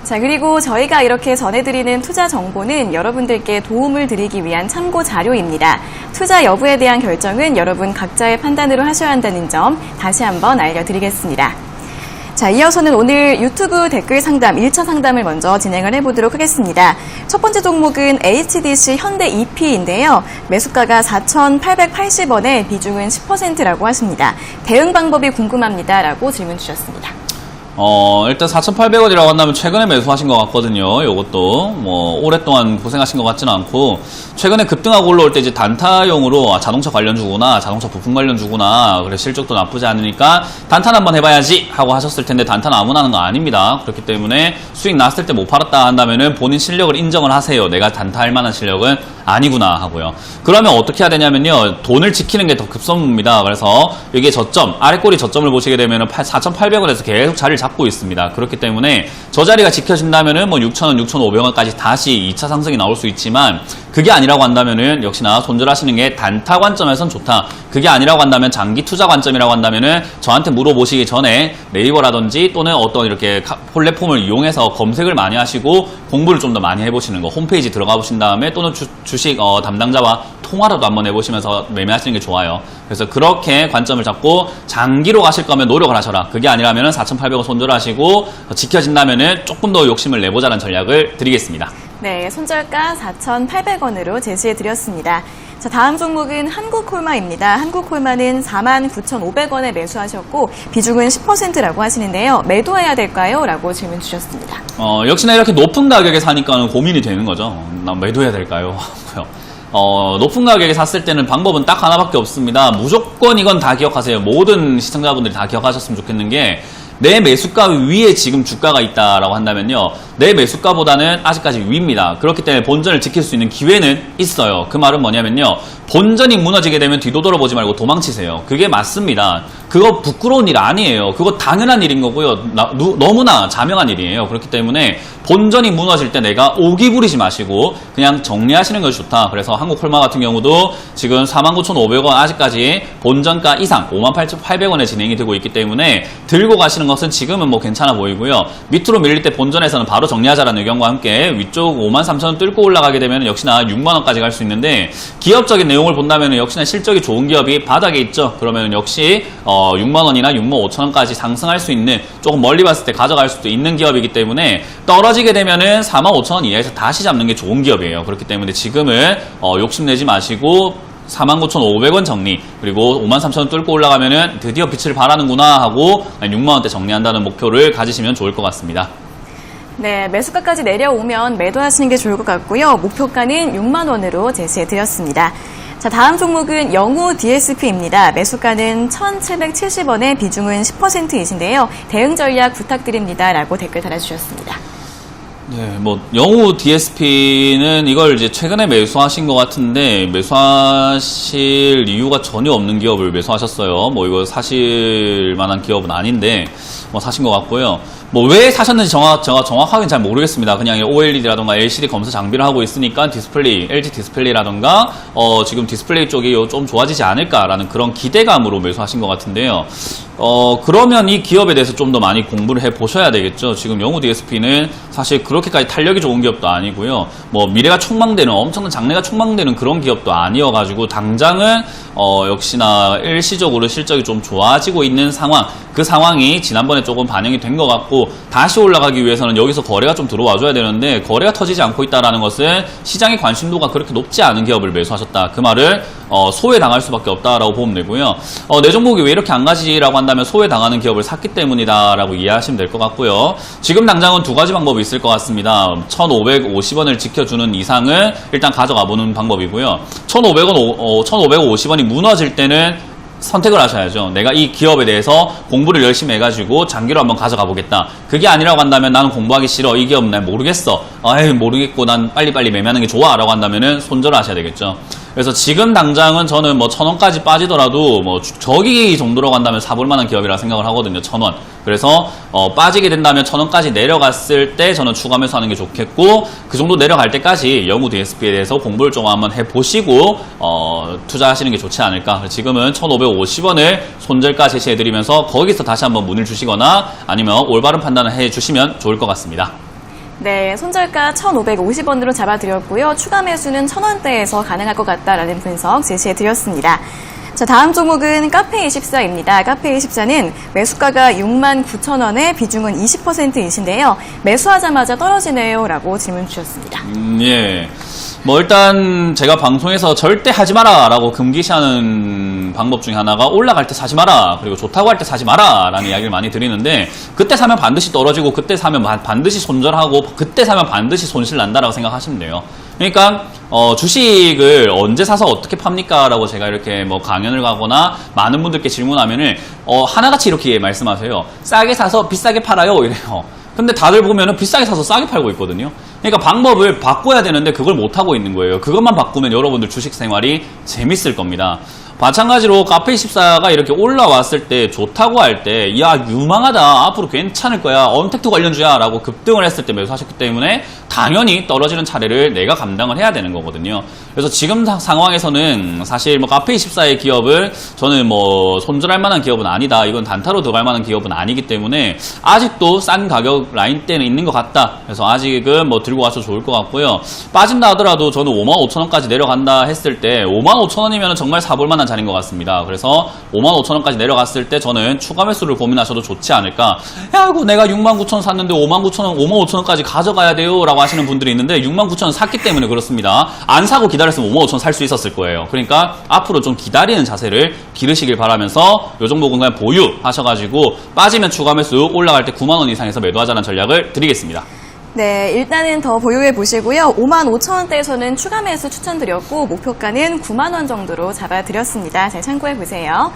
자, 그리고 저희가 이렇게 전해드리는 투자 정보는 여러분들께 도움을 드리기 위한 참고 자료입니다. 투자 여부에 대한 결정은 여러분 각자의 판단으로 하셔야 한다는 점 다시 한번 알려드리겠습니다. 자, 이어서는 오늘 유튜브 댓글 상담 1차 상담을 먼저 진행을 해보도록 하겠습니다. 첫 번째 종목은 HDC 현대 EP인데요. 매수가가 4,880원에 비중은 10%라고 하십니다. 대응 방법이 궁금합니다라고 질문 주셨습니다. 일단 4,800원이라고 한다면 최근에 매수하신 것 같거든요. 요것도 뭐 오랫동안 고생하신 것 같지는 않고 최근에 급등하고 올라올 때 이제 단타용으로 자동차 관련주구나, 자동차 부품 관련주구나, 그래 실적도 나쁘지 않으니까 단타는 한번 해봐야지 하고 하셨을 텐데 단타는 아무나 하는 거 아닙니다. 그렇기 때문에 수익 났을 때 못 팔았다 한다면은 본인 실력을 인정을 하세요. 내가 단타할 만한 실력은 아니구나 하고요. 그러면 어떻게 해야 되냐면요. 돈을 지키는 게 더 급선무입니다. 그래서 여기에 저점, 아래꼬리 저점을 보시게 되면은 4,800원에서 계속 자리를 잡고 있습니다. 그렇기 때문에 저 자리가 지켜진다면은 뭐 6,000원, 6,500원까지 다시 2차 상승이 나올 수 있지만 그게 아니라고 한다면은 역시나 손절하시는 게 단타 관점에선 좋다. 그게 아니라고 한다면 장기 투자 관점이라고 한다면은 저한테 물어보시기 전에 네이버라든지 또는 어떤 이렇게 플랫폼을 이용해서 검색을 많이 하시고 공부를 좀 더 많이 해보시는 거, 홈페이지 들어가 보신 다음에 또는 주식 담당자와 통화라도 한번 해보시면서 매매하시는 게 좋아요. 그래서 그렇게 관점을 잡고 장기로 가실 거면 노력을 하셔라. 그게 아니라면 4,800원 손절하시고 지켜진다면 조금 더 욕심을 내보자는 전략을 드리겠습니다. 네, 손절가 4,800원으로 제시해드렸습니다. 자, 다음 종목은 한국콜마입니다. 한국콜마는 49,500원에 매수하셨고 비중은 10%라고 하시는데요. 매도해야 될까요? 라고 질문 주셨습니다. 역시나 이렇게 높은 가격에 사니까 고민이 되는 거죠. 난 매도해야 될까요? 높은 가격에 샀을 때는 방법은 딱 하나밖에 없습니다. 무조건 이건 다 기억하세요. 모든 시청자분들이 다 기억하셨으면 좋겠는 게 내 매수가 위에 지금 주가가 있다라고 한다면요. 내 매수가보다는 아직까지 위입니다. 그렇기 때문에 본전을 지킬 수 있는 기회는 있어요. 그 말은 뭐냐면요. 본전이 무너지게 되면 뒤도 돌아보지 말고 도망치세요. 그게 맞습니다. 그거 부끄러운 일 아니에요. 그거 당연한 일인 거고요. 너무나 자명한 일이에요. 그렇기 때문에 본전이 무너질 때 내가 오기 부리지 마시고 그냥 정리하시는 것이 좋다. 그래서 한국콜마 같은 경우도 지금 49,500원 아직까지 본전가 이상 58,800원에 진행이 되고 있기 때문에 들고 가시는 것은 지금은 뭐 괜찮아 보이고요. 밑으로 밀릴 때 본전에서는 바로 정리하자라는 의견과 함께 위쪽 53,000원 뚫고 올라가게 되면 역시나 6만원까지 갈 수 있는데 기업적인 내용을 본다면 역시나 실적이 좋은 기업이 바닥에 있죠. 그러면 역시 6만원이나 65,000원까지 상승할 수 있는 조금 멀리 봤을 때 가져갈 수도 있는 기업이기 때문에 떨어지게 되면은 45,000원 이하에서 다시 잡는 게 좋은 기업이에요. 그렇기 때문에 지금은 욕심내지 마시고 49,500원 정리 그리고 53,000원 뚫고 올라가면은 드디어 빛을 발하는구나 하고 6만원대 정리한다는 목표를 가지시면 좋을 것 같습니다. 네, 매수가까지 내려오면 매도하시는 게 좋을 것 같고요. 목표가는 6만원으로 제시해드렸습니다. 자, 다음 종목은 영우 DSP입니다. 매수가는 1,770원에 비중은 10%이신데요. 대응 전략 부탁드립니다. 라고 댓글 달아주셨습니다. 네, 뭐 영우 DSP는 이걸 이제 최근에 매수하신 것 같은데 매수하실 이유가 전혀 없는 기업을 매수하셨어요. 뭐 이거 사실 만한 기업은 아닌데 뭐 사신 것 같고요. 뭐 왜 사셨는지 제가 정확하게는 잘 모르겠습니다. 그냥 OLED라던가 LCD 검사 장비를 하고 있으니까 디스플레이, LG 디스플레이라던가 지금 디스플레이 쪽이 좀 좋아지지 않을까라는 그런 기대감으로 매수하신 것 같은데요. 그러면 이 기업에 대해서 좀 더 많이 공부를 해 보셔야 되겠죠. 지금 영우 DSP는 사실 그렇게까지 탄력이 좋은 기업도 아니고요. 뭐 미래가 촉망되는 엄청난 장래가 촉망되는 그런 기업도 아니어가지고 당장은 역시나 일시적으로 실적이 좀 좋아지고 있는 상황. 그 상황이 지난번에 조금 반영이 된 것 같고 다시 올라가기 위해서는 여기서 거래가 좀 들어와줘야 되는데 거래가 터지지 않고 있다는 것은 시장의 관심도가 그렇게 높지 않은 기업을 매수하셨다. 그 말을 소외당할 수밖에 없다라고 보면 되고요. 내 종목이 왜 이렇게 안 가지라고 한다면 소외당하는 기업을 샀기 때문이다라고 이해하시면 될 것 같고요. 지금 당장은 두 가지 방법이 있을 것 같습니다. 1,550원을 지켜주는 이상은 일단 가져가 보는 방법이고요. 1,550원이 무너질 때는 선택을 하셔야죠. 내가 이 기업에 대해서 공부를 열심히 해가지고 장기로 한번 가져가 보겠다. 그게 아니라고 한다면 나는 공부하기 싫어. 이 기업은 난 모르겠어. 모르겠고 난 빨리빨리 매매하는 게 좋아. 라고 한다면은 손절을 하셔야 되겠죠. 그래서 지금 당장은 저는 뭐 1,000원까지 빠지더라도 뭐 저기 정도로 간다면 사볼 만한 기업이라 생각을 하거든요. 1,000원. 그래서 빠지게 된다면 1,000원까지 내려갔을 때 저는 추가 매수하는 게 좋겠고, 그 정도 내려갈 때까지 영우 DSP에 대해서 공부를 좀 한번 해보시고 투자하시는 게 좋지 않을까. 지금은 1,550원을 손절가 제시해드리면서 거기서 다시 한번 문을 주시거나 아니면 올바른 판단을 해주시면 좋을 것 같습니다. 네, 손절가 1,550원으로 잡아드렸고요. 추가 매수는 1,000원대에서 가능할 것 같다라는 분석 제시해드렸습니다. 자, 다음 종목은 카페24입니다. 카페24는 매수가가 69,000원에 비중은 20%이신데요. 매수하자마자 떨어지네요 라고 질문 주셨습니다. 예. 뭐 일단 제가 방송에서 절대 하지 마라 라고 금기시하는 방법 중에 하나가 올라갈 때 사지 마라, 그리고 좋다고 할 때 사지 마라 라는 이야기를 많이 드리는데, 그때 사면 반드시 떨어지고 그때 사면 반드시 손절하고 그때 사면 반드시 손실 난다라고 생각하시면 돼요. 그러니까 주식을 언제 사서 어떻게 팝니까? 라고 제가 이렇게 뭐 강연을 가거나 많은 분들께 질문하면은 하나같이 이렇게 말씀하세요. 싸게 사서 비싸게 팔아요 이래요. 근데 다들 보면은 비싸게 사서 싸게 팔고 있거든요. 그러니까 방법을 바꿔야 되는데 그걸 못하고 있는 거예요. 그것만 바꾸면 여러분들 주식 생활이 재밌을 겁니다. 마찬가지로 카페24가 이렇게 올라왔을 때 좋다고 할 때, 야 유망하다, 앞으로 괜찮을 거야, 언택트 관련주야 라고 급등을 했을 때 매수하셨기 때문에 당연히 떨어지는 차례를 내가 감당을 해야 되는 거거든요. 그래서 지금 상황에서는 사실 뭐 카페24의 기업은 저는 뭐 손절할 만한 기업은 아니다, 이건 단타로 들어갈 만한 기업은 아니기 때문에 아직도 싼 가격 라인대는 있는 것 같다. 그래서 아직은 뭐 들고 가셔도 좋을 것 같고요. 빠진다 하더라도 저는 55,000원까지 내려간다 했을 때 55,000원이면 정말 사볼 만한 자리인 것 같습니다. 그래서 55,000원까지 내려갔을 때 저는 추가 매수를 고민하셔도 좋지 않을까. 야, 이거 내가 69,000원 샀는데 55,000원까지 가져가야 돼요 라고 하시는 분들이 있는데, 69,000원 샀기 때문에 그렇습니다. 안 사고 기다렸으면 55,000원 살 수 있었을 거예요. 그러니까 앞으로 좀 기다리는 자세를 기르시길 바라면서 요 종목은 그냥 보유하셔가지고 빠지면 추가 매수, 올라갈 때 90,000원 이상에서 매도하자는 전략을 드리겠습니다. 네, 일단은 더 보유해 보시고요. 55,000원대에서는 추가 매수 추천드렸고, 목표가는 90,000원 정도로 잡아드렸습니다. 잘 참고해 보세요.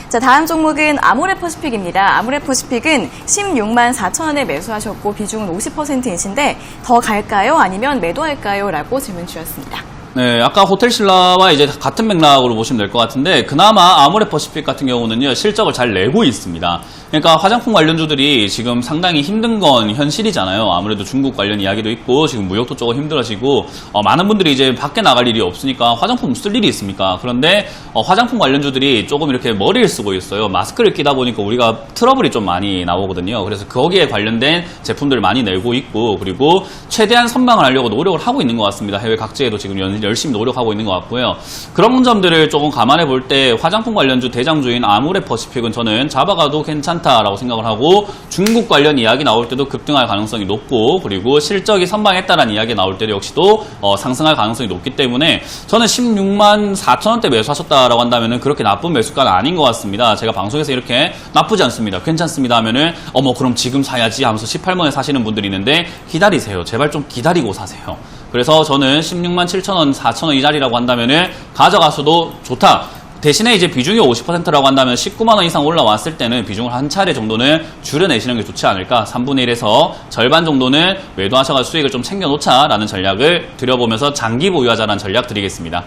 자, 다음 종목은 아모레퍼시픽입니다. 아모레퍼시픽은 164,000원에 매수하셨고 비중은 50%이신데 더 갈까요? 아니면 매도할까요? 라고 질문 주셨습니다. 네, 아까 호텔신라와 이제 같은 맥락으로 보시면 될 것 같은데, 그나마 아모레퍼시픽 같은 경우는요, 실적을 잘 내고 있습니다. 그러니까 화장품 관련주들이 지금 상당히 힘든 건 현실이잖아요. 아무래도 중국 관련 이야기도 있고, 지금 무역도 조금 힘들어지고, 많은 분들이 이제 밖에 나갈 일이 없으니까 화장품 쓸 일이 있습니까? 그런데, 화장품 관련주들이 조금 이렇게 머리를 쓰고 있어요. 마스크를 끼다 보니까 우리가 트러블이 좀 많이 나오거든요. 그래서 거기에 관련된 제품들을 많이 내고 있고, 그리고 최대한 선방을 하려고 노력을 하고 있는 것 같습니다. 해외 각지에도 지금 열심히 노력하고 있는 것 같고요. 그런 점들을 조금 감안해 볼 때 화장품 관련주 대장주인 아모레퍼시픽은 저는 잡아가도 괜찮다라고 생각을 하고, 중국 관련 이야기 나올 때도 급등할 가능성이 높고, 그리고 실적이 선방했다라는 이야기 나올 때도 역시도 상승할 가능성이 높기 때문에 저는 164,000원대 매수하셨다라고 한다면은 그렇게 나쁜 매수가는 아닌 것 같습니다. 제가 방송에서 이렇게 나쁘지 않습니다, 괜찮습니다 하면은 그럼 지금 사야지 하면서 18만원에 사시는 분들이 있는데, 기다리세요. 제발 좀 기다리고 사세요. 그래서 저는 167,000원, 4,000원 이 자리라고 한다면은 가져가서도 좋다. 대신에 이제 비중이 50%라고 한다면 19만원 이상 올라왔을 때는 비중을 한 차례 정도는 줄여내시는 게 좋지 않을까. 3분의 1에서 절반 정도는 매도하셔서 수익을 좀 챙겨놓자라는 전략을 드려보면서 장기 보유하자라는 전략 드리겠습니다.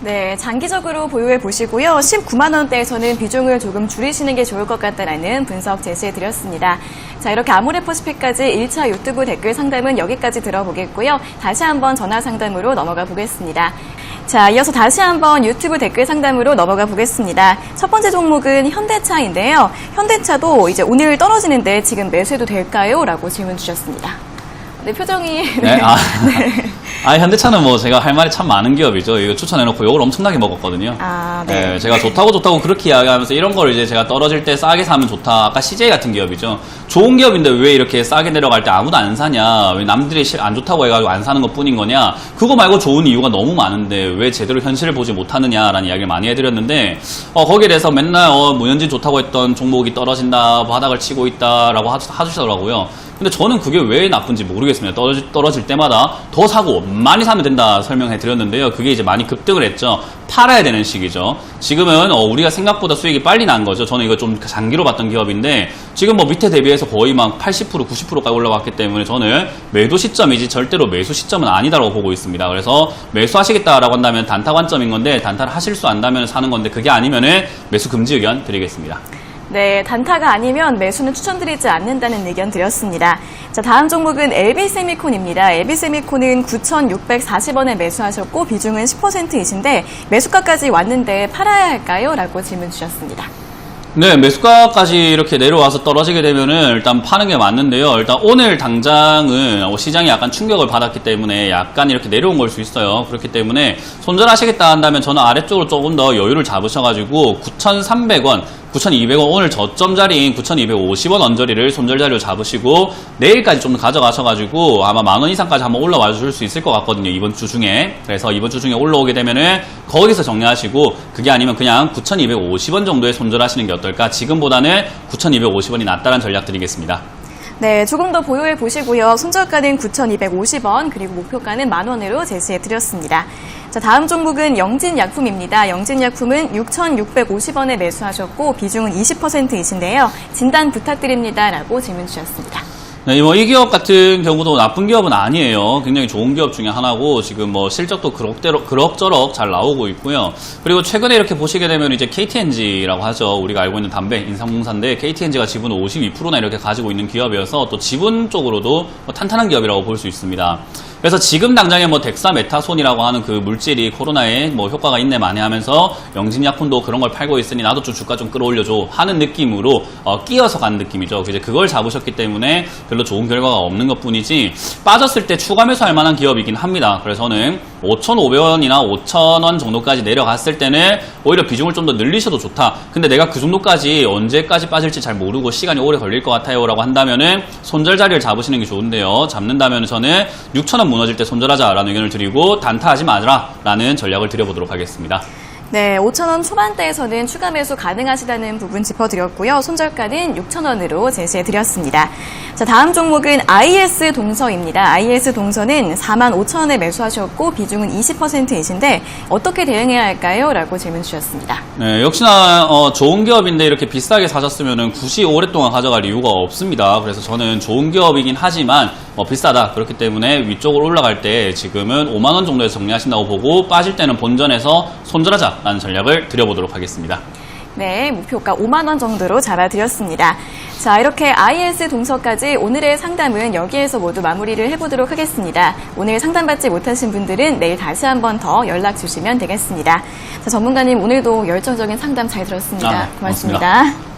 네, 장기적으로 보유해 보시고요. 19만원대에서는 비중을 조금 줄이시는 게 좋을 것 같다라는 분석 제시해 드렸습니다. 자, 이렇게 아모레퍼시픽까지 1차 유튜브 댓글 상담은 여기까지 들어보겠고요. 다시 한번 전화 상담으로 넘어가 보겠습니다. 자, 이어서 다시 한번 유튜브 댓글 상담으로 넘어가 보겠습니다. 첫 번째 종목은 현대차인데요. 현대차도 이제 오늘 떨어지는데 지금 매수해도 될까요? 라고 질문 주셨습니다. 네, 표정이. 네. 현대차는 뭐 제가 할 말이 참 많은 기업이죠. 이거 추천해놓고 욕을 엄청나게 먹었거든요. 네. 제가 좋다고 그렇게 이야기하면서 이런 걸 이제 제가 떨어질 때 싸게 사면 좋다. 아까 CJ 같은 기업이죠. 좋은 기업인데 왜 이렇게 싸게 내려갈 때 아무도 안 사냐? 왜 남들이 안 좋다고 해가지고 안 사는 것 뿐인 거냐? 그거 말고 좋은 이유가 너무 많은데 왜 제대로 현실을 보지 못하느냐라는 이야기를 많이 해드렸는데, 거기에 대해서 맨날 무현진 좋다고 했던 종목이 떨어진다, 바닥을 치고 있다라고 하시더라고요. 근데 저는 그게 왜 나쁜지 모르겠습니다. 떨어질 때마다 더 사고 많이 사면 된다 설명해 드렸는데요. 그게 이제 많이 급등을 했죠. 팔아야 되는 시기죠. 지금은 우리가 생각보다 수익이 빨리 난 거죠. 저는 이거 좀 장기로 봤던 기업인데 지금 뭐 밑에 대비해서 거의 막 80%, 90%까지 올라왔기 때문에 저는 매도 시점이지 절대로 매수 시점은 아니다라고 보고 있습니다. 그래서 매수하시겠다라고 한다면 단타 관점인 건데 단타를 하실 수 안다면 사는 건데 그게 아니면은 매수 금지 의견 드리겠습니다. 네, 단타가 아니면 매수는 추천드리지 않는다는 의견 드렸습니다. 자, 다음 종목은 LB세미콘입니다. LB세미콘은 9,640원에 매수하셨고 비중은 10%이신데 매수가까지 왔는데 팔아야 할까요? 라고 질문 주셨습니다. 네, 매수가까지 이렇게 내려와서 떨어지게 되면은 일단 파는 게 맞는데요. 일단 오늘 당장은 시장이 약간 충격을 받았기 때문에 약간 이렇게 내려온 걸 수 있어요. 그렇기 때문에 손절하시겠다 한다면 저는 아래쪽으로 조금 더 여유를 잡으셔가지고 9,300원, 9,200원 오늘 저점 자리인 9,250원 언저리를 손절 자리로 잡으시고 내일까지 좀 더 가져가셔가지고 아마 10,000원 이상까지 한번 올라와 줄 수 있을 것 같거든요. 이번 주 중에. 그래서 이번 주 중에 올라오게 되면은 거기서 정리하시고 그게 아니면 그냥 9,250원 정도에 손절하시는 게 어떨까? 지금보다는 9,250원이 낫다는 전략 드리겠습니다. 네, 조금 더 보유해 보시고요. 손절가는 9,250원, 그리고 목표가는 10,000원으로 제시해 드렸습니다. 자, 다음 종목은 영진약품입니다. 영진약품은 6,650원에 매수하셨고 비중은 20%이신데요. 진단 부탁드립니다. 라고 질문 주셨습니다. 네, 이 기업 같은 경우도 나쁜 기업은 아니에요. 굉장히 좋은 기업 중에 하나고 지금 뭐 실적도 그럭저럭 잘 나오고 있고요. 그리고 최근에 이렇게 보시게 되면 이제 KTNG라고 하죠. 우리가 알고 있는 담배 인삼공사인데 KTNG가 지분 52%나 이렇게 가지고 있는 기업이어서 또 지분 쪽으로도 탄탄한 기업이라고 볼 수 있습니다. 그래서 지금 당장에 뭐 덱사메타손이라고 하는 그 물질이 코로나에 뭐 효과가 있네 많이 하면서 영진약품도 그런 걸 팔고 있으니 나도 좀 주가 좀 끌어올려줘 하는 느낌으로 끼어서 간 느낌이죠. 이제 그걸 잡으셨기 때문에 별로 좋은 결과가 없는 것 뿐이지 빠졌을 때 추가 매수할 만한 기업이긴 합니다. 그래서 저는 5,500원이나 5,000원 정도까지 내려갔을 때는 오히려 비중을 좀 더 늘리셔도 좋다. 근데 내가 그 정도까지 언제까지 빠질지 잘 모르고 시간이 오래 걸릴 것 같아요 라고 한다면은 손절 자리를 잡으시는 게 좋은데요. 잡는다면 저는 6,000원 무너질 때 손절하자라는 의견을 드리고 단타하지 마라라는 전략을 드려보도록 하겠습니다. 네, 5,000원 초반대에서는 추가 매수 가능하시다는 부분 짚어드렸고요. 손절가는 6,000원으로 제시해드렸습니다. 자, 다음 종목은 IS 동서입니다. IS 동서는 45,000원에 매수하셨고 비중은 20%이신데 어떻게 대응해야 할까요? 라고 질문 주셨습니다. 네, 역시나 좋은 기업인데 이렇게 비싸게 사셨으면 굳이 오랫동안 가져갈 이유가 없습니다. 그래서 저는 좋은 기업이긴 하지만 비싸다. 그렇기 때문에 위쪽으로 올라갈 때 지금은 5만 원 정도에서 정리하신다고 보고 빠질 때는 본전에서 손절하자라는 전략을 드려보도록 하겠습니다. 네, 목표가 5만 원 정도로 잡아드렸습니다. 자, 이렇게 IS 동서까지 오늘의 상담은 여기에서 모두 마무리를 해보도록 하겠습니다. 오늘 상담받지 못하신 분들은 내일 다시 한 번 더 연락 주시면 되겠습니다. 자, 전문가님 오늘도 열정적인 상담 잘 들었습니다. 고맙습니다.